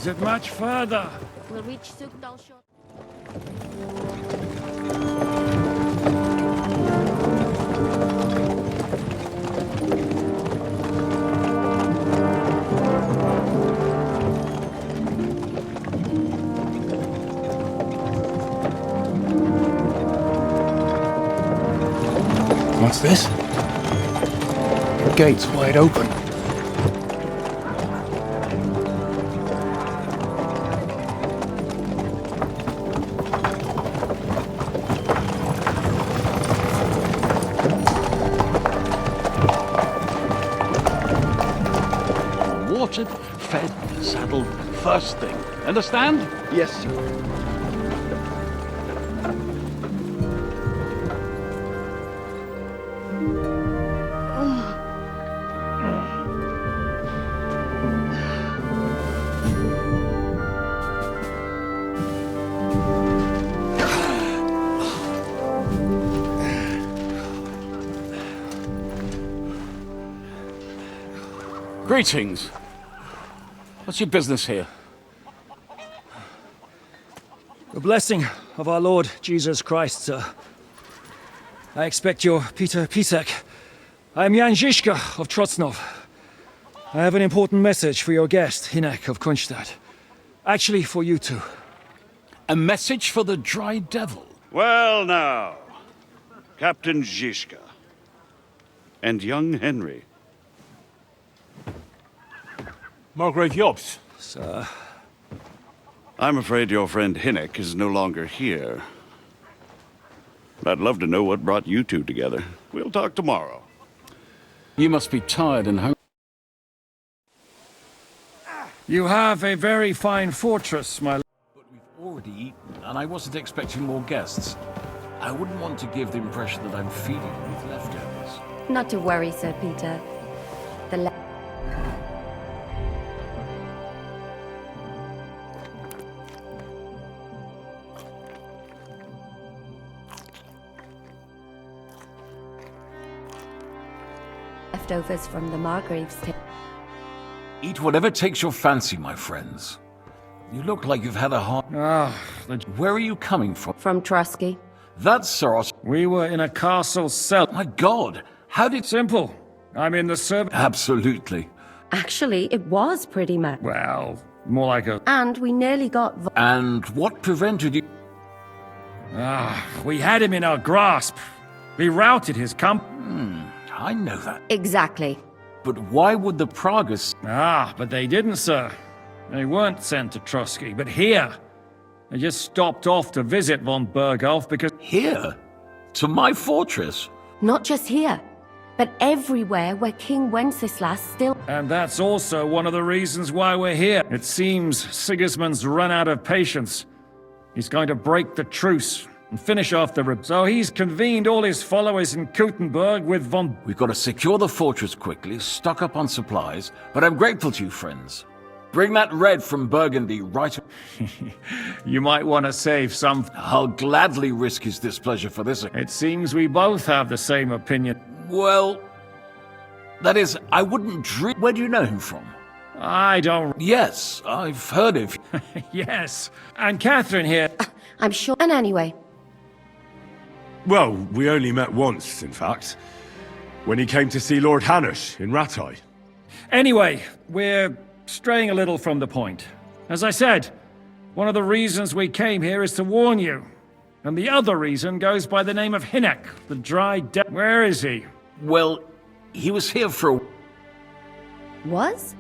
Is it much further? We'll reach Sukdal short. What's this? The gate's wide open. Watered, fed, saddled, first thing. Understand? Yes, sir. Greetings. What's your business here? The blessing of our Lord Jesus Christ, sir. I expect you're Peter Pisek. I am Jan Žižka of Trocnov. I have an important message for your guest, Hinek of Kunstadt. Actually, for you two. A message for the Dry Devil. Well now, Captain Žižka and young Henry. Margrave Jobs. Sir. I'm afraid your friend Hinek is no longer here. But I'd love to know what brought you two together. We'll talk tomorrow. You must be tired and hungry. You have a very fine fortress, my lord. But we've already eaten, and I wasn't expecting more guests. I wouldn't want to give the impression that I'm feeding with leftovers. Not to worry, Sir Peter. The leftovers from the Margrave's table. Eat whatever takes your fancy, my friends. You look like you've had a hard... Where are you coming from? From Trusky. That's Soros. We were in a castle cell. My God, how did... Simple. I'm in the service. Absolutely. Actually, it was pretty much. Well, more like a... And we nearly got... And what prevented you... We had him in our grasp. We routed his camp. I know that. Exactly. But why would the Pragas... But they didn't, sir. They weren't sent to Trotsky, but here. They just stopped off to visit von Berghoff because... Here? To my fortress? Not just here, but everywhere where King Wenceslas still... And that's also one of the reasons why we're here. It seems Sigismund's run out of patience. He's going to break the truce and finish off the... So he's convened all his followers in Kuttenberg with von... We've got to secure the fortress quickly, stock up on supplies, but I'm grateful to you, friends. Bring that red from Burgundy right... You might want to save some... I'll gladly risk his displeasure for this. It seems we both have the same opinion. Well, that is, I wouldn't dream... Where do you know him from? I don't... Yes, I've heard of... Yes, and Catherine here... I'm sure... And anyway... Well, we only met once, in fact. When he came to see Lord Hanush in Rattay. Anyway, we're straying a little from the point. As I said, one of the reasons we came here is to warn you. And the other reason goes by the name of Hinek, the Dry Devil. Where is he? Well, he was here for a... Was?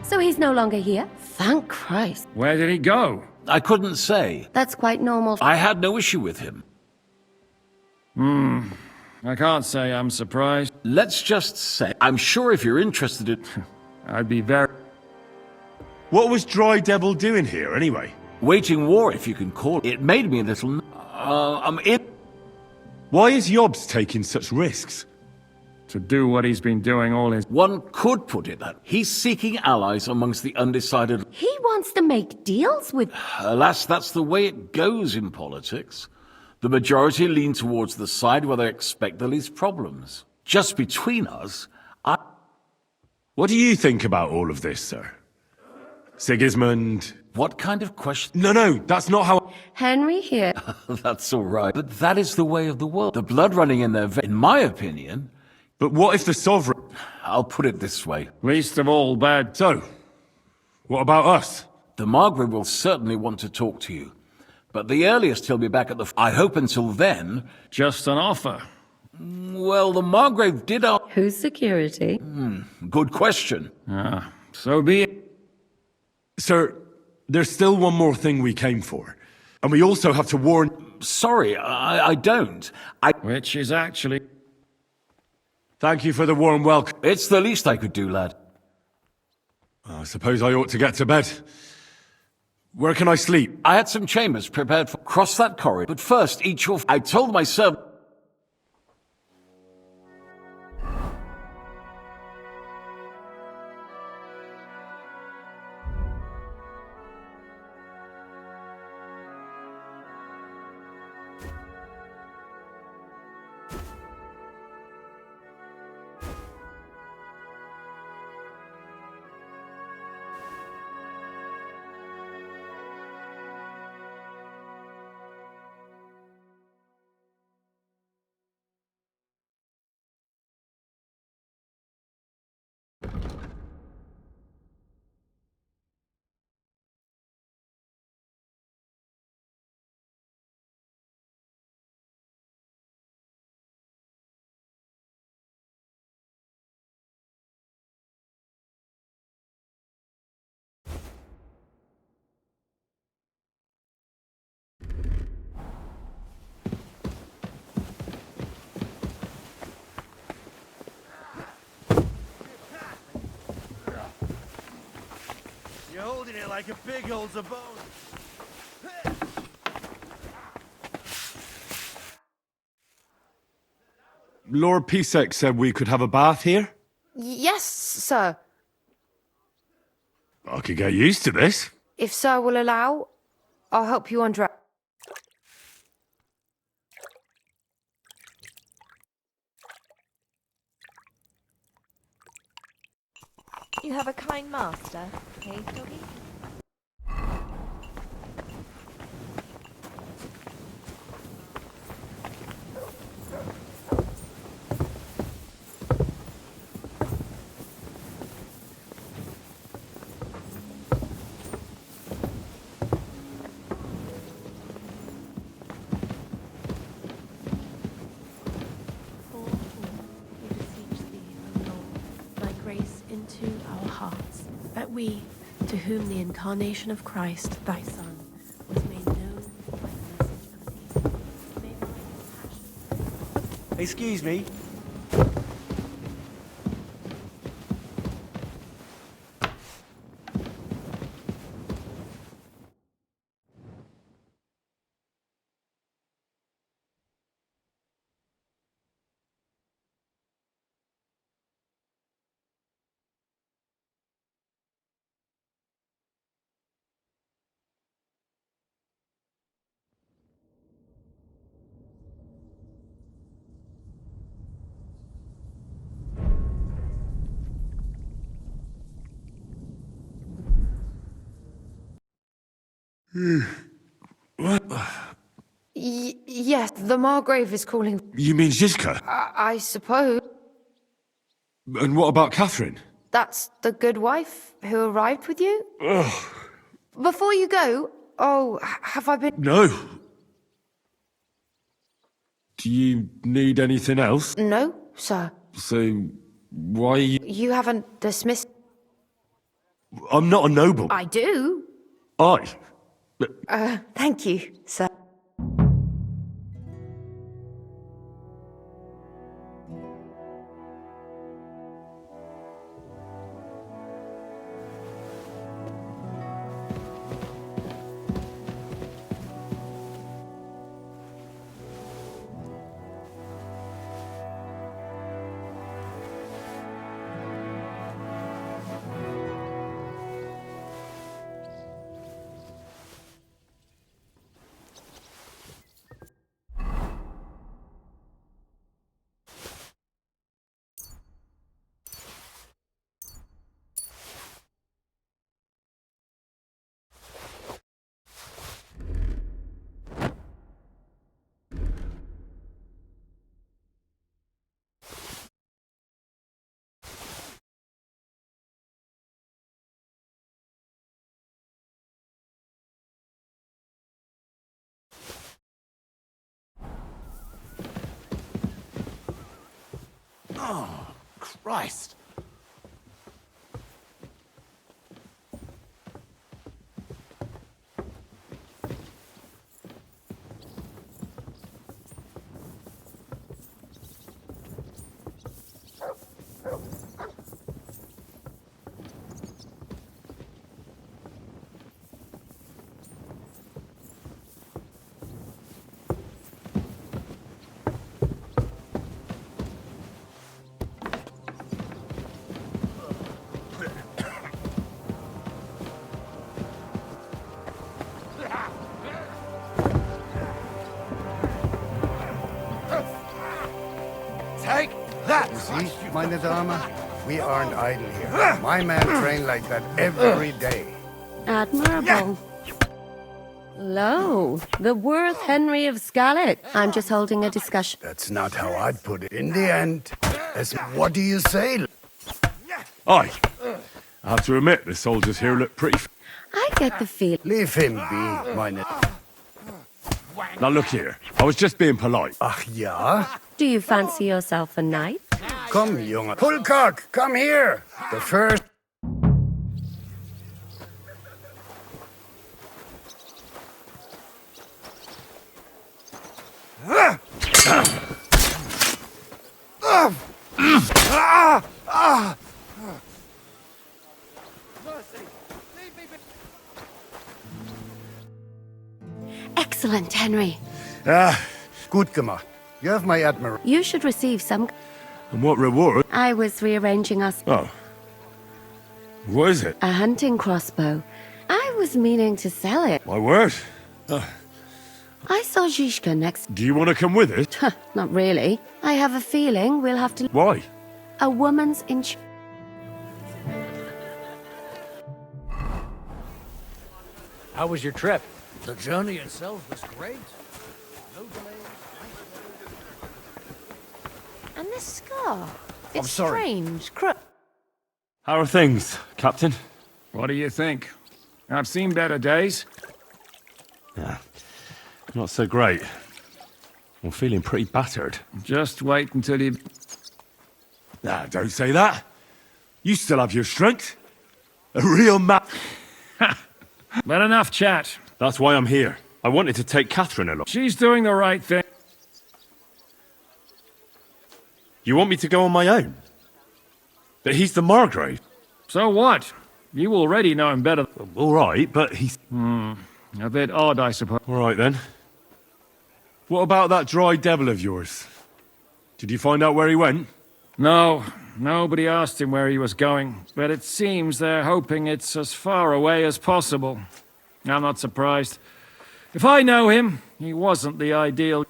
So he's no longer here? Thank Christ. Where did he go? I couldn't say. That's quite normal. I had no issue with him. I can't say I'm surprised. Let's just say, I'm sure if you're interested in... I'd be very... What was Dry Devil doing here, anyway? Waging war, if you can call it. It made me a little... Why is Jobs taking such risks? To do what he's been doing all his... One could put it that. He's seeking allies amongst the undecided... He wants to make deals with... Alas, that's the way it goes in politics. The majority lean towards the side where they expect the least problems. Just between us, What do you think about all of this, sir? Sigismund... What kind of question? No, that's not how... Henry here. That's all right. But that is the way of the world. The blood running in their veins, in my opinion... But what if the Sovereign... I'll put it this way. Least of all bad. So, what about us? The Margrave will certainly want to talk to you. But the earliest he'll be back at the... I hope until then... Just an offer. Well, the Margrave did... Who's security? Good question. So be it. Sir, there's still one more thing we came for. And we also have to warn... Sorry, I don't. Which is actually... Thank you for the warm welcome. It's the least I could do, lad. I suppose I ought to get to bed. Where can I sleep? I had some chambers prepared for... Cross that corridor. But first, eat your... I told my servant... You're holding it like a pig holds a bone. Lord Pisek said we could have a bath here? Yes, sir. I could get used to this. If sir will allow, I'll help you undress. You have a kind master, eh, doggy? That we, to whom the incarnation of Christ, thy Son, was made known by the message of thee, may by his passion... Excuse me. What? Yes, the Margrave is calling. You mean Zizka? I suppose. And what about Catherine? That's the good wife who arrived with you? Ugh. Before you go, have I been... No. Do you need anything else? No, sir. So, why... You haven't dismissed... I'm not a noble. I do. Thank you, sir. Christ. Take that! You see, meine Dame? We aren't idle here. My men train like that every day. Admirable. Lo, the worth Henry of Scarlet. I'm just holding a discussion. That's not how I'd put it. In the end, what do you say? Aye. I have to admit, the soldiers here look pretty... I get the feel. Leave him be, meine... Now look here, I was just being polite. Ach ja? Do you fancy yourself a knight? Komm, Junge. Pulkak, come here! The first... Excellent, Henry. Gut gemacht. You have my admiration. You should receive some... And what reward? I was rearranging us Oh. What is it? a hunting crossbow. I was meaning to sell it. My word. I saw Zhishka next... Do you want to come with it? Not really. I have a feeling we'll have to... Why? A woman's inch... How was your trip? The journey itself was great. No delays. And this scar. It's I'm sorry. strange. How are things, Captain? What do you think? I've seen better days. Yeah, not so great. I'm feeling pretty battered. Just wait until you... Nah, don't say that. You still have your strength. A real But enough chat. That's why I'm here. I wanted to take Catherine along. She's doing the right thing. You want me to go on my own? But he's the Margrave. So what? You already know him better. All right, but he's... A bit odd, I suppose. All right, then. What about that dry devil of yours? Did you find out where he went? No, nobody asked him where he was going, but it seems they're hoping it's as far away as possible. I'm not surprised. If I know him, he wasn't the ideal...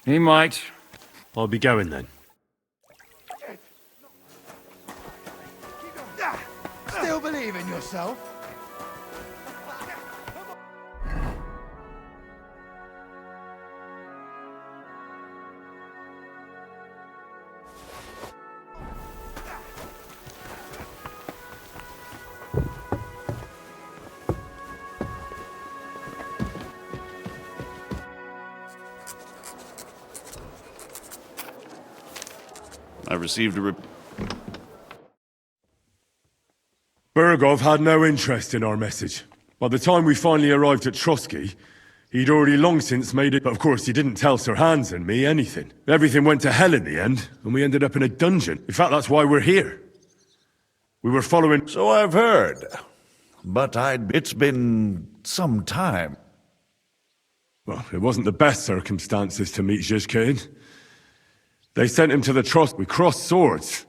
He might. I'll be going then. Still believe in yourself? I received a Bergov had no interest in our message. By the time we finally arrived at Trotsky, he'd already long since made it, but of course he didn't tell Sir Hans and me anything. Everything went to hell in the end, and we ended up in a dungeon. In fact, that's why we're here. We were following... So I've heard. But it's been some time. Well, it wasn't the best circumstances to meet Zhishka in. They sent him to the Trotsky. We crossed swords.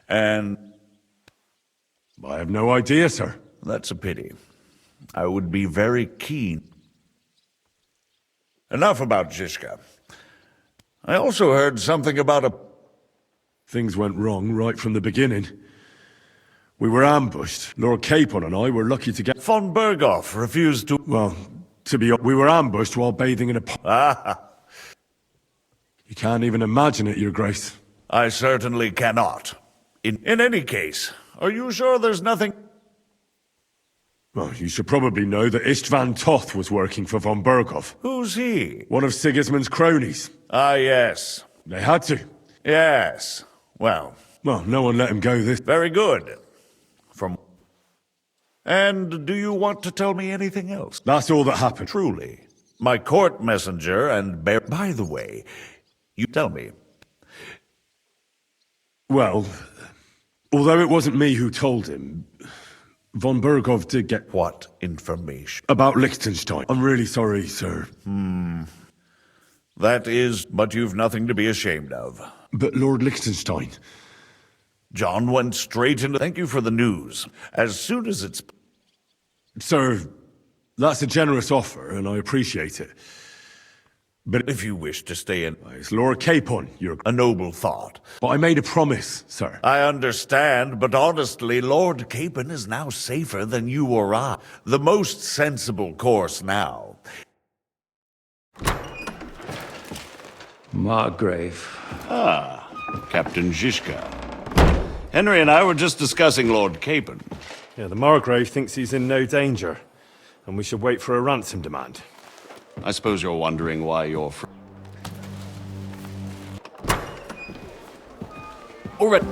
And I have no idea, sir. that's a pity. I would be very keen. Enough about Zhishka. I also heard something about a... Things went wrong right from the beginning. We were ambushed. Lord Capon and I were lucky to get... Von Berghoff refused to... Well, we were ambushed while bathing in a pond. Ah, You can't even imagine it, Your Grace. I certainly cannot. In any case, are you sure there's nothing... Well, you should probably know that Istvan Toth was working for von Berghoff. Who's he? One of Sigismund's cronies. Ah, yes. They had to. Yes. Well, No one let him go this. very good. And do you want to tell me anything else? That's all that happened. Truly. My court messenger and bear... By the way, you tell me. Well, although it wasn't me who told him, von Burgov did get... What information? About Liechtenstein. I'm really sorry, sir. That is, but you've nothing to be ashamed of. But Lord Liechtenstein... John went straight into... Thank you for the news. As soon as it's... Sir, that's a generous offer, and I appreciate it. But if you wish to stay in... It's Lord Capon, you're... A noble thought. But I made a promise, sir. I understand, but honestly, Lord Capon is now safer than you or I. The most sensible course now. Margrave. Ah, Captain Zizka. Henry and I were just discussing Lord Capon. Yeah, the Margrave thinks he's in no danger, and we should wait for a ransom demand. I suppose you're wondering why your friend... Already.